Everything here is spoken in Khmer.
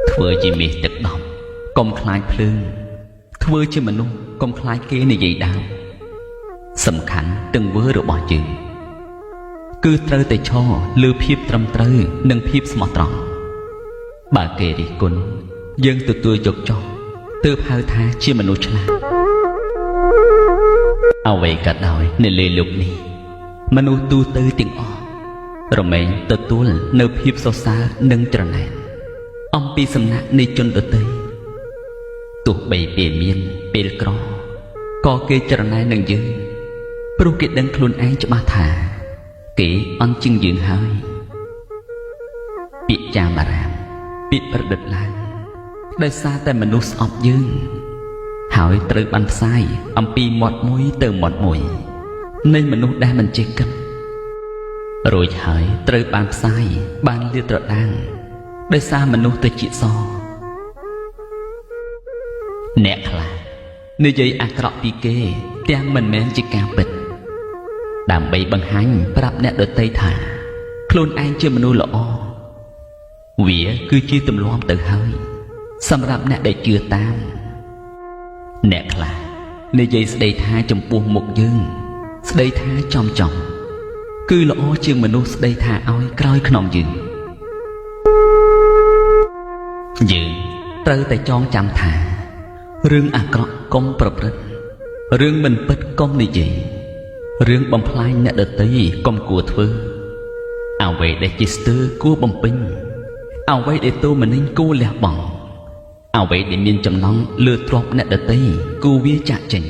ធ្វើជាមាសទឹកដប់កុំខ្លាចភ្លើងធ្វើជាមនុស្សកុំខ្លាចគេនិយាយដើមសំខាន់ទាំងវើរបស់យើងគឺត្រូវតែឈរលើភាពត្រឹមត្រូវនិងភាពស្មោះត្រង់បើគេរិះគន់យើងទទួលយកចោលទើបហៅថាជាមនុស្សឆ្លាតអ្វីក៏ដោយនៅលើលោកនេះមនុស្សទូទៅទាំងអស់រមែងទទួលនៅភាពសរសើរនិងច្រណែនអំពីសំណាក់នៃជនដទៃទោះបីពេលមានពេលក្រក៏គេច្រណែននឹងយើងព្រោះគេដឹងខ្លួនឯងច្បាស់ថាគេអន់ជាងយើងហើយពាក្យចាមបារាមពាក្យប្រឌិតឡើងដោយសារតែមនុស្សស្អប់យើងហើយត្រូវបានផ្សាយអំពីមាត់មួយទៅមាត់មួយនៃមនុស្សដែលមិនចេះគិតរួចហើយត្រូវបានផ្សាយបានលាតត្រដាងដោយសារមនុស្សទៅជាសអ្នកខ្លះនិយាយអាក្រក់ពីគេទាំងមិនមែនជាការពិតដើម្បីបង្ហាញប្រាប់អ្នកដទៃថាខ្លួនឯងជាមនុស្សល្អវាគឺជាទម្លាប់ទៅហើយសម្រាប់អ្នកដែលជឿតាមអ្នកខ្លះនិយាយស្ដីថាចំពោះមុខយើងស្ដីថាចំគឺល្អជាងមនុស្សស្ដីថាឲ្យក្រោយខ្នងយើងត្រូវតែចងចាំថារឿងអាក្រក់កុំប្រព្រឹត្តរឿងមិនពិតកុំនិយាយរឿងបំផ្លាញអ្នកដទៃកុំគួរធ្វើអ្វីដែលជាស្ទើរគួរបំពេញអ្វីដែលតូមនិញគួរលះបង់អ្វីដែលមានចំណងលើទ្រព្យអ្នកដទៃគួរវាចាក់ចេញ